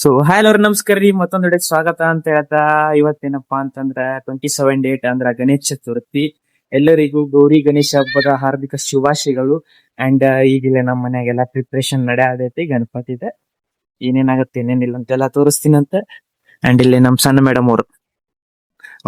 So hi ಅವ್ರ ನಮಸ್ಕಾರ ರೀ, ಮತ್ತೊಂದ್ ವಿಡಿಯೋಗೆ ಸ್ವಾಗತ ಅಂತ ಹೇಳ್ತಾ ಇವತ್ತೇನಪ್ಪಾ ಅಂತಂದ್ರ 27 ಡೇಟ್ ಅಂದ್ರ ಗಣೇಶ ಚತುರ್ಥಿ. ಎಲ್ಲರಿಗೂ ಗೌರಿ ಗಣೇಶ ಹಬ್ಬದ ಹಾರ್ದಿಕ ಶುಭಾಶಯಗಳು. ಅಂಡ್ ಈಗಿಲ್ಲ ನಮ್ಮ ಮನ್ಯಾಗೆಲ್ಲ ಪ್ರಿಪ್ರೇಷನ್ ನಡೆಯತೈತಿ ಗಣಪತಿದ. ಏನೇನಾಗತ್ತೆ ಏನೇನಿಲ್ಲ ಅಂತೆಲ್ಲ ತೋರಿಸ್ತೀನಂತ. ಅಂಡ್ ಇಲ್ಲಿ ನಮ್ ಸಣ್ಣ ಮೇಡಮ್ ಅವ್ರು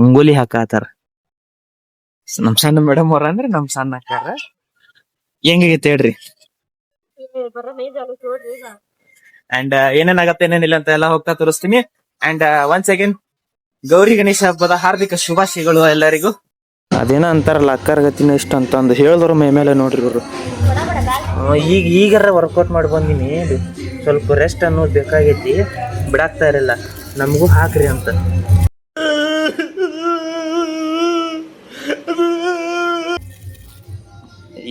ರಂಗೋಲಿ ಹಾಕಾತಾರ. ನಮ್ ಸಣ್ಣ ಮೇಡಮ್ ಅವ್ರ ಅಂದ್ರೆ ನಮ್ ಸಣ್ಣ ಅಕ್ಕಾರ. ಹೆಂಗಾಗೈತೆ ಹೇಳ್ರಿ. ಅಂಡ್ ಏನೇನಾಗತ್ತೆ ಏನೇನಿಲ್ಲ ಅಂತ ಎಲ್ಲ ಹೋಗ್ತಾ ತೋರಿಸ್ತೀನಿ. And once again Gauri Ganesha ಹಬ್ಬದ ಹಾರ್ದಿಕ ಶುಭಾಶಯಗಳು ಎಲ್ಲರಿಗೂ. ಅದೇನೋ ಅಂತಾರಲ್ಲ ಅಕ್ಕರ್ಗತಿನ ಇಷ್ಟ ಅಂತ ಅಂದು ಹೇಳಿದ್ರು ಮೇಲೆ ನೋಡ್ರಿ ಇವರು. ಈಗಾರ ವರ್ಕೌಟ್ ಮಾಡಿ ಬಂದಿನಿ, ಸ್ವಲ್ಪ ರೆಸ್ಟ್ ಅನ್ನೋದು ಬೇಕಾಗೈತಿ, ಬಿಡಾಕ್ತಾ ಇರಲ್ಲ. ನಮಗೂ ಹಾಕ್ರಿ ಅಂತ.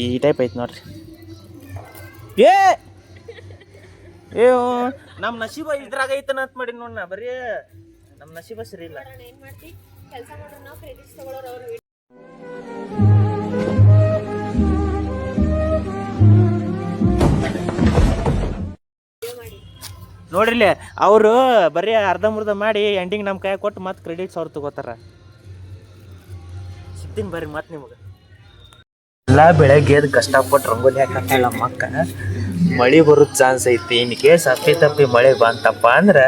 ಈ ಟೈಪ್ ಐತಿ ನೋಡ್ರಿ. ಏ ನಮ್ ನಶೀಬ ಇದ್ರಾಗ ಐತನ ಅಂತ ಮಾಡಿ ನೋಡ್. ನಾ ಬರೀ ನಮ್ ನಶೀಬ ಸರಿ ಇಲ್ಲ. ನೋಡ್ರಿಲೆ ಅವರು ಬರೀ ಅರ್ಧ ಮುರ್ಧ ಮಾಡಿ ಎಂಡಿಂಗ್ ನಮ್ ಕೈ ಕೊಟ್ಟು ಮತ್ ಕ್ರೆಡಿಟ್ಸ್ ಅವ್ರು ತಗೋತಾರ. ಸಿಗ್ತೀನಿ ಬರ್ರಿ ಮತ್ ನಿಮಗ. ಎಲ್ಲಾ ಬೆಳಗ್ಗೆ ಎದ್ದು ಕಷ್ಟಪಟ್ಟು ರಂಗೋಲಿ ಹಾಕಲ್ಲ ಮಕ್ಕ. ಮಳಿ ಬರೋದ್ ಚಾನ್ಸ್ ಐತಿ. ಇನ್ ಕೇಸ್ ಅಪ್ಪಿ ತಪ್ಪಿ ಮಳೆ ಬಂತಪ್ಪ ಅಂದ್ರ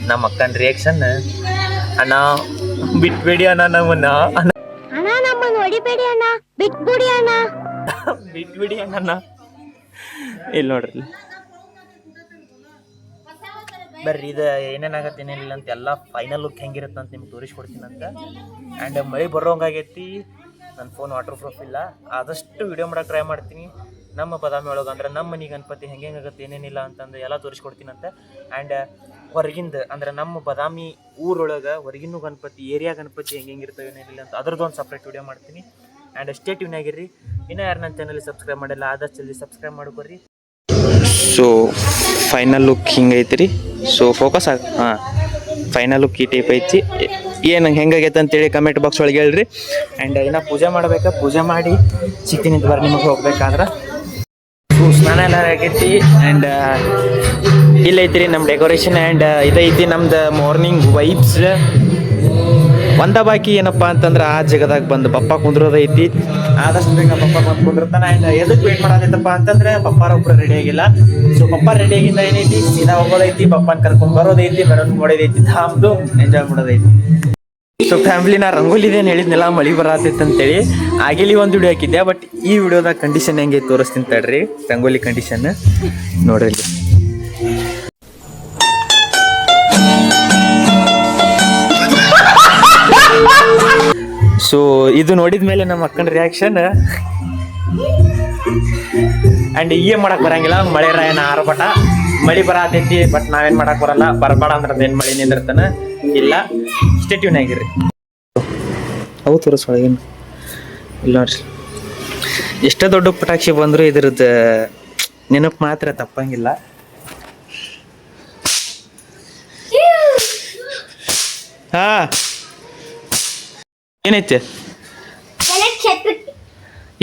ನಮ್ಮ ಅಕ್ಕನ ರಿಯಾಕ್ಷನ್, ಅಣ್ಣ ಬಿಟ್ಬೇಡಿ ಅಣ್ಣ ನಮ್ಮನ್ನ, ಬಿಟ್ಬಿಡಿ ಅಣ್ಣ. ಇಲ್ಲಿ ನೋಡ್ರಿ ಬರ್ರಿ, ಇದು ಏನೇನಾಗತ್ತೆ ಏನೇನಿಲ್ಲ ಅಂತ ಎಲ್ಲ ಫೈನಲ್ ಲುಕ್ ಹೆಂಗಿರುತ್ತೆ ಅಂತ ನಿಮ್ಗೆ ತೋರಿಸ್ಕೊಡ್ತೀನಂತ. ಆ್ಯಂಡ್ ಮಳೆ ಬರೋಂಗಾಗೈತಿ. ನನ್ನ ಫೋನ್ ವಾಟರ್ ಪ್ರೂಫ್ ಇಲ್ಲ, ಆದಷ್ಟು ವಿಡಿಯೋ ಮಾಡೋಕೆ ಟ್ರೈ ಮಾಡ್ತೀನಿ. ನಮ್ಮ ಬದಾಮಿ ಒಳಗೆ ಅಂದ್ರೆ ನಮ್ಮ ಮನೆ ಗಣಪತಿ ಹೆಂಗಾಗತ್ತೆ ಏನೇನಿಲ್ಲ ಅಂತಂದು ಎಲ್ಲ ತೋರಿಸ್ಕೊಡ್ತೀನಂತೆ. ಆ್ಯಂಡ್ ಹೊರಗಿಂದ ಅಂದ್ರೆ ನಮ್ಮ ಬದಾಮಿ ಊರೊಳಗೆ ಹೊರಗಿನ ಗಣಪತಿ, ಏರಿಯಾ ಗಣಪತಿ ಹೆಂಗಿರ್ತವೆ ಏನೇನಿಲ್ಲ ಅಂತ ಅದ್ರದ್ದೊಂದು ಸಪ್ರೇಟ್ ವಿಡಿಯೋ ಮಾಡ್ತೀನಿ. ಆ್ಯಂಡ್ ಸ್ಟೇ ಟ್ಯೂನ್ ಆಗಿರ್ರಿ. ಇನ್ನೂ ಯಾರು ನನ್ನ ಚಾನಲ್ ಸಬ್ಸ್ಕ್ರೈಬ್ ಮಾಡಿಲ್ಲ ಆದಷ್ಟು ಜಲ್ದಿ ಸಬ್ಸ್ಕ್ರೈಬ್ ಮಾಡ್ಕೊರಿ. ಸೊ ಫೈನಲ್ ಲುಕ್ ಹಿಂಗೈತಿ ರೀ. ಸೊ ಫೋಕಸ್ ಹಾಂ, ಫೈನಲ್ ಲುಕ್ ಈ ಟೈಪ್ ಐತಿ. ಏನು ಹೆಂಗಾಗೈತೆ ಅಂತೇಳಿ ಕಮೆಂಟ್ ಬಾಕ್ಸ್ ಒಳಗೆ ಹೇಳ್ರಿ. ಆ್ಯಂಡ್ ಇನ್ನೂ ಪೂಜೆ ಮಾಡ್ಬೇಕಾ, ಪೂಜೆ ಮಾಡಿ ಸಿಗ್ತೀನಿ ಅಂತ ಬರ್ರಿ ನಿಮಗೆ ಹೋಗ್ಬೇಕಾದ್ರೆ. ಸ್ನಾನ ಎಲ್ಲ ಆಗೈತಿ. ಆ್ಯಂಡ್ ಇಲ್ಲೈತಿ ರೀ ನಮ್ಮ ಡೆಕೋರೇಷನ್. ಆ್ಯಂಡ್ ಇದೈತಿ ನಮ್ದು ಮಾರ್ನಿಂಗ್ ವೈಬ್ಸ್. ಒಂದ ಬಾಕಿ ಏನಪ್ಪ ಅಂತಂದ್ರೆ ಆ ಜಗದಾಗ ಬಂದು ಪಪ್ಪ ಕುಂದ್ರೋದೈತಿ. ಆದಷ್ಟು ಬೇಗ ಪಪ್ಪ ಬಂದು ಕುಂದಿರ್ತಾನೆ. ಆ್ಯಂಡ್ ಎದಕ್ಕೆ ವೇಟ್ ಮಾಡೋದೈತಪ್ಪ ಅಂತಂದ್ರೆ ಪಪ್ಪಾರ ಒಬ್ಬರು ರೆಡಿ ಆಗಿಲ್ಲ. ಸೊ ಪಪ್ಪ ರೆಡಿ ಆಗಿಂದ ಏನೈತಿ, ಸೀದಾ ಹೋಗೋದೈತಿ, ಪಪ್ಪನ ಕರ್ಕೊಂಡ್ ಬರೋದೈತಿ, ಬರೋದು ಮಾಡೋದೈತಿ, ಧಾಮ್ದು ಎಂಜಾಯ್ ಮಾಡೋದೈತಿ. ಸೊ ಫ್ಯಾಮಿಲಿ ನಾ ರಂಗೋಲಿದೇನು ಹೇಳಿದ್ನೆಲ್ಲ ಮಳಿ ಬರತೈತೆ ಅಂತೇಳಿ ಆಗಿಲಿ ಒಂದು ವಿಡಿಯೋ ಹಾಕಿದ್ದೆ. ಬಟ್ ಈ ವಿಡಿಯೋದಾಗ ಕಂಡೀಷನ್ ಹೆಂಗೆ ತೋರಿಸ್ತೀನಿ ತಡ್ರಿ. ರಂಗೋಲಿ ಕಂಡೀಷನ್ ನೋಡ್ರಿ. ಸೊ ಇದು ನೋಡಿದ ಮೇಲೆ ನಮ್ಮ ಅಕ್ಕನ ರಿಯಾಕ್ಷನ್. ಆ್ಯಂಡ್ ಏನ್ ಮಾಡಕ್ ಬರಂಗಿಲ್ಲ, ಮಳೆ ರಾಯನ ಆರ್ಭಟ. ಮಳಿ ಬರತೈತಿ ಬಟ್ ನಾವೇನ್ ಮಾಡಕ್ ಬರಲ್ಲ. ಬರಬೇಡ ಅಂದ್ರೆ ಅದೇನು ಮಳಿ ನಿಂದಿರ್ತಾನ ಇಲ್ಲ. ಸ್ಟೇ ಟ್ಯೂನ್ ಆಗಿರ್ರಿ. ಅವು ತೋರಿಸೊಳಗೇನು ಇಲ್ಲ ನೋಡ್ರಿ. ಎಷ್ಟೇ ದೊಡ್ಡ ಪಟಾಕ್ಷಿ ಬಂದ್ರು ಇದ್ರದ್ದು ನೆನಪು ಮಾತ್ರ ತಪ್ಪಂಗಿಲ್ಲ. ಹಾ ಏನೈತೆ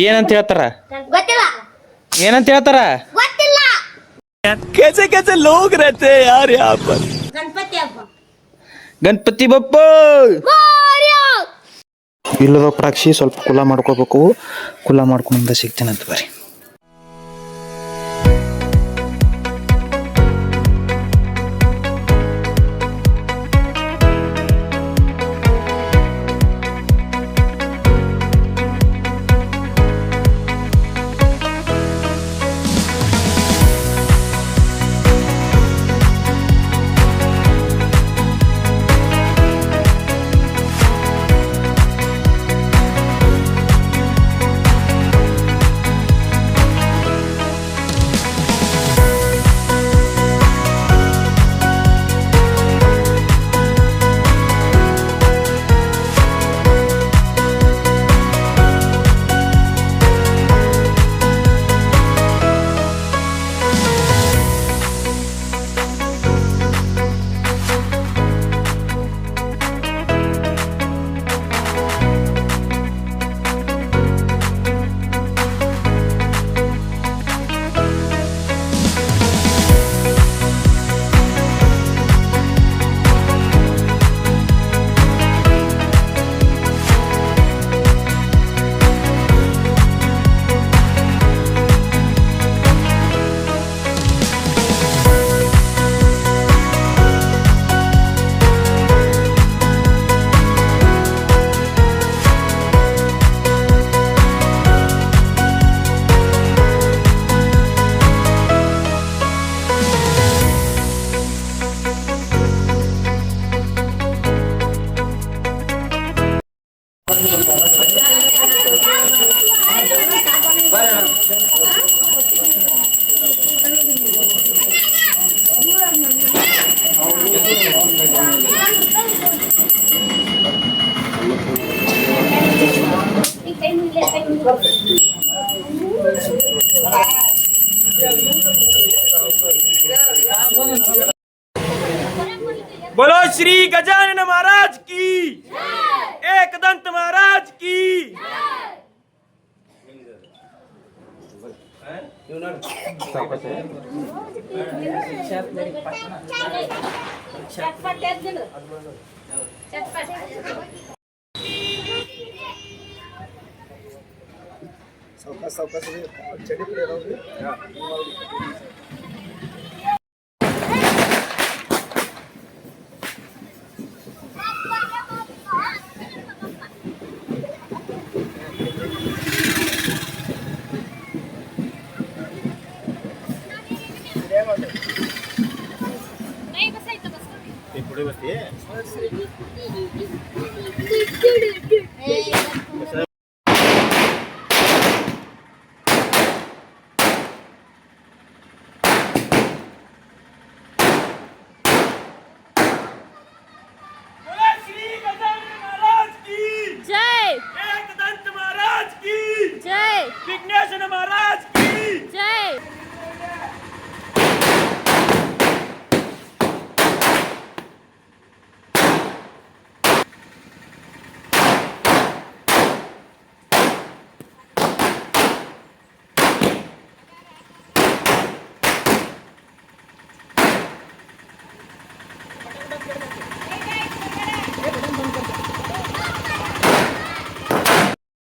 ಏನಂತ ಹೇಳ್ತಾರ, ಏನಂತ ಹೇಳ್ತಾರ? कैसे कैसे लोग रहते हैं यार यहाँ पर. ಗಣಪತಿ ಬಪ್ಪ ಇಲ್ಲದ ಪಟಾಕ್ಷಿ ಸ್ವಲ್ಪ ಕುಲ ಮಾಡ್ಕೋಬೇಕು. ಕುಲ ಮಾಡ್ಕೊಂಡ ಸಿಗ್ತೇನಂತ ಬರ್ರಿ. श्री गजानन महाराज की, एक दंत महाराज की। पुढे बसते विघ्नेश्वर महाराज की जय।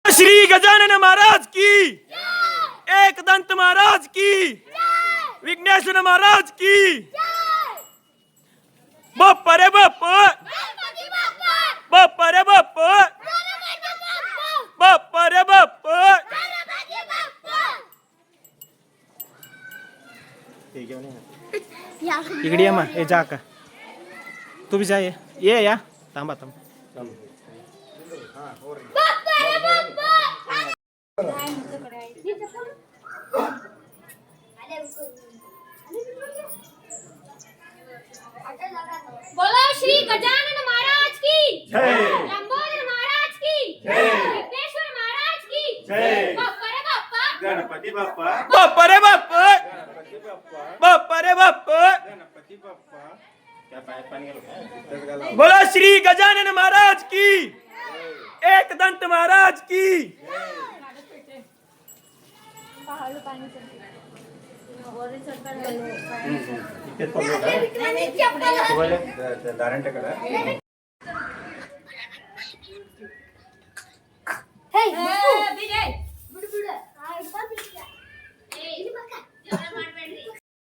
श्री गजानन महाराज की, एक दंत महाराज की, विघ्नेश्वर महाराज की। बाप्पा रे बाप्पा, बाप्पा रे बाप्पा, बाप्पा रे बाप्पा। इकडे ये मग, ए जा का तू भी जा, ये या थांबा थांबा। बोलो श्री गजानन महाराज की जय, लंबोदर महाराज की जय, विघ्नेश्वर महाराज की जय। बाप्पा रे बाप्पा, गणपती बाप्पा, बाप्पा रे बाप्पा, गणपती बाप्पा, बाप्पा रे बाप्पा, गणपती बाप्पा। क्या पानी बोलो श्री गजानन महाराज की, एक दंत महाराज की।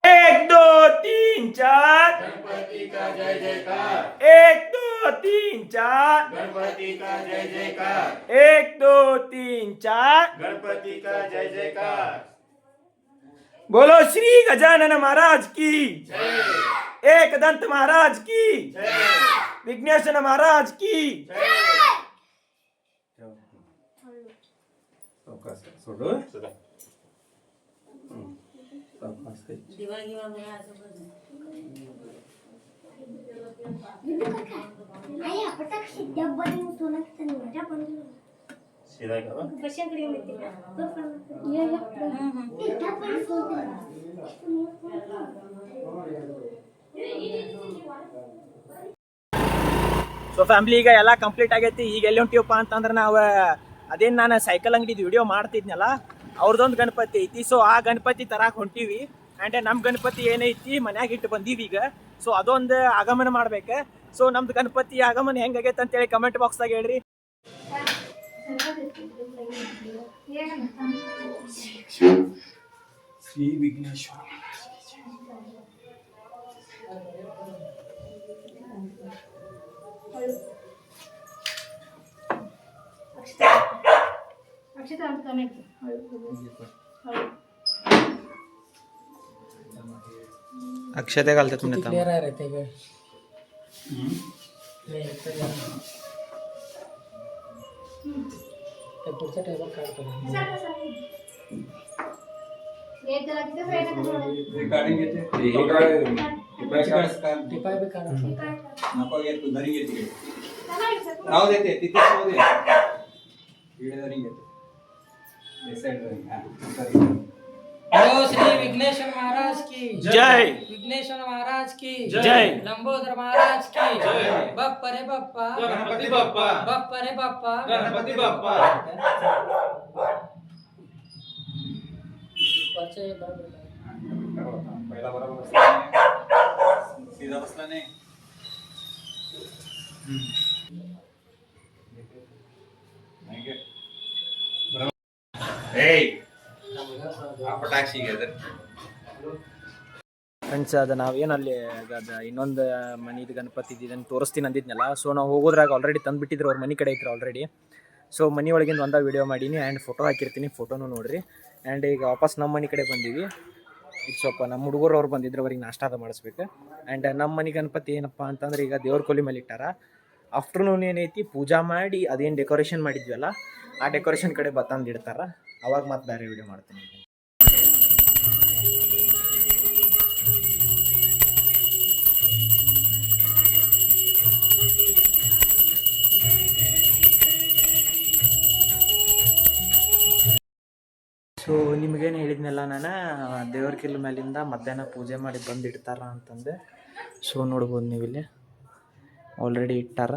एक दो तीन चार, गणपति का जय जयकार। एक दो तीन चार, गणपति का जय जयकार। एक दो तीन चार, गणपति का जय जयकार। बोलो श्री गजानन महाराज की जय, एक दंत महाराज की जय, विघ्नेश्वर महाराज की जय। ಸೊ ಫ್ಯಾಮಿಲಿ ಈಗ ಎಲ್ಲ ಕಂಪ್ಲೀಟ್ ಆಗೈತಿ. ಈಗ ಎಲ್ಲಿ ಹೊಂಟಿವಪ್ಪ ಅಂತಂದ್ರೆ ನಾವು ಅದೇನು ನಾನು ಸೈಕಲ್ ಅಂಗಡಿದು ವಿಡಿಯೋ ಮಾಡ್ತಿದ್ನಲ್ಲ ಅವ್ರದ್ದೊಂದು ಗಣಪತಿ ಐತಿ. ಸೊ ಆ ಗಣಪತಿ ತರಾಕ್ ಹೊಂಟಿವಿ. ಆ್ಯಂಡ್ ನಮ್ಮ ಗಣಪತಿ ಏನೈತಿ ಮನ್ಯಾಗ ಇಟ್ಟು ಬಂದೀವಿ ಈಗ. ಸೊ ಅದೊಂದು ಆಗಮನ ಮಾಡ್ಬೇಕು. ಸೊ ನಮ್ದು ಗಣಪತಿ ಆಗಮನ ಹೆಂಗಾಗೈತೆ ಅಂತೇಳಿ ಕಮೆಂಟ್ ಬಾಕ್ಸ್ದಾಗ ಹೇಳ್ರಿ. ಶ್ರೀ ವಿಘ್ನೇಶ್ವರ अक्षते घालतात म्हणे क्लिअर आहे रे ते ग ते पुढचा टेबल काढतो रिकॉर्डिंग घेते टिपाय बी काढा नको घेत तू धरी घेते राहू देते तिथे राहू दे इकडे धरी घेते साइड धरी हां बोलो श्री विघ्नेश्वर महाराज की जय विघ्नेश्वर महाराज की जय लंबोदर महाराज की बप्पा रे बप्पा गणपती बाप्पा बप्पा रे बप्पा गणपती बाप्पा वरचे बरोबर आहे. पहिला बरोबर सीधा बसला नाही नाही का? बरोबर ए ಪಟಾಕ್ಷಿ ಇದೆ ಫ್ರೆಂಡ್ಸ್ ಅದು ನಾವೇನು ಅಲ್ಲಿ ಅದು ಇನ್ನೊಂದು ಮನಿದು ಗಣಪತಿ ಇದನ್ನು ತೋರಿಸ್ತೀನಿ ಅಂದಿದ್ನಲ್ಲ. ಸೊ ನಾವು ಹೋಗೋದ್ರಾಗ ಆಲ್ರೆಡಿ ತಂದುಬಿಟ್ಟಿದ್ರು, ಅವ್ರ ಮನೆ ಕಡೆ ಇದ್ರು ಆಲ್ರೆಡಿ. ಸೊ ಮನೆ ಒಳಗಿಂದ ಒಂದ ವೀಡಿಯೋ ಮಾಡೀನಿ ಆ್ಯಂಡ್ ಫೋಟೋ ಹಾಕಿರ್ತೀನಿ, ಫೋಟೋನು ನೋಡಿರಿ. ಆ್ಯಂಡ್ ಈಗ ವಾಪಸ್ ನಮ್ಮ ಮನೆ ಕಡೆ ಬಂದೀವಿ. ಈಗ ಸ್ವಲ್ಪ ನಮ್ಮ ಹುಡುಗರು ಅವ್ರು ಬಂದಿದ್ರು, ಅವ್ರಿಗೆ ನಾಷ್ಟಾದ ಮಾಡಿಸ್ಬೇಕು. ಆ್ಯಂಡ್ ನಮ್ಮ ಮನೆ ಗಣಪತಿ ಏನಪ್ಪ ಅಂತಂದ್ರೆ ಈಗ ದೇವ್ರ ಕೊಲಿ ಮೇಲೆ ಇಟ್ಟಾರ. ಆಫ್ಟರ್ನೂನ್ ಏನೈತಿ ಪೂಜಾ ಮಾಡಿ ಅದೇನು ಡೆಕೋರೇಷನ್ ಮಾಡಿದ್ವಲ್ಲ ಆ ಡೆಕೋರೇಷನ್ ಕಡೆ ಬತ್ತಂದು ಇಡ್ತಾರೆ. ಅವಾಗ ಮತ್ತೆ ಬೇರೆ ವೀಡಿಯೋ ಮಾಡ್ತೀನಿ. ಸೊ ನಿಮಗೇನು ಹೇಳಿದ್ನಲ್ಲ ನಾನು ದೇವ್ರ ಕಿಲ್ ಮೇಲಿಂದ ಮಧ್ಯಾಹ್ನ ಪೂಜೆ ಮಾಡಿ ಬಂದು ಇಡ್ತಾರ ಅಂತಂದೆ. ಸೊ ನೋಡ್ಬೋದು ನೀವು ಇಲ್ಲಿ ಆಲ್ರೆಡಿ ಇಟ್ಟಾರ.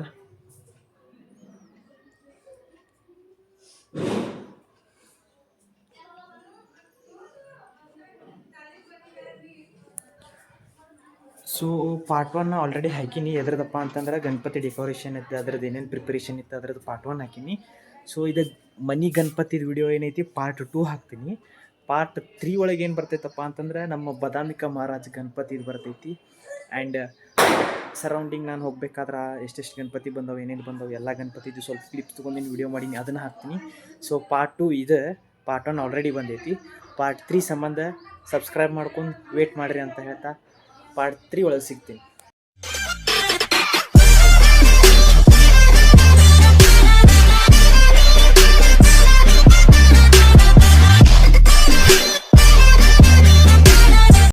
ಸೊ ಪಾರ್ಟ್ 1 ಆಲ್ರೆಡಿ ಹಾಕೀನಿ. ಎದ್ರದಪ್ಪ ಅಂತಂದ್ರೆ ಗಣಪತಿ ಡೆಕೋರೇಷನ್ ಇತ್ತು, ಅದ್ರದ್ದು ಏನೇನು ಪ್ರಿಪ್ರೇಷನ್ ಇತ್ತು ಅದ್ರದ್ದು ಪಾರ್ಟ್ 1 ಹಾಕೀನಿ. ಸೊ ಇದು ಮನಿ ಗಣಪತಿದು ವಿಡಿಯೋ ಏನೈತಿ ಪಾರ್ಟ್ 2 ಹಾಕ್ತೀನಿ. ಪಾರ್ಟ್ 3 ಒಳಗೆ ಏನು ಬರ್ತೈತಪ್ಪ ಅಂತಂದ್ರೆ ನಮ್ಮ ಬದಾಮಿಕ ಮಹಾರಾಜ್ ಗಣಪತಿದು ಬರ್ತೈತಿ. ಆ್ಯಂಡ್ ಸರೌಂಡಿಂಗ್ ನಾನು ಹೋಗ್ಬೇಕಾದ್ರೆ ಎಷ್ಟೆಷ್ಟು ಗಣಪತಿ ಬಂದವು ಏನೇನು ಬಂದವು ಎಲ್ಲ ಗಣಪತಿದು ಸ್ವಲ್ಪ ಕ್ಲಿಪ್ಸ್ ತೊಗೊಂಡಿನಿ, ವಿಡಿಯೋ ಮಾಡೀನಿ, ಅದನ್ನು ಹಾಕ್ತೀನಿ. ಸೊ ಪಾರ್ಟ್ 2 ಇದು. ಪಾರ್ಟ್ 1 ಆಲ್ರೆಡಿ ಬಂದೈತಿ. ಪಾರ್ಟ್ 3 ಸಂಬಂಧ ಸಬ್ಸ್ಕ್ರೈಬ್ ಮಾಡ್ಕೊಂಡು ವೇಟ್ ಮಾಡಿರಿ ಅಂತ ಹೇಳ್ತಾ ಪಾರ್ಟ್ 3 ಒಳಗೆ ಸಿಗ್ತೀನಿ.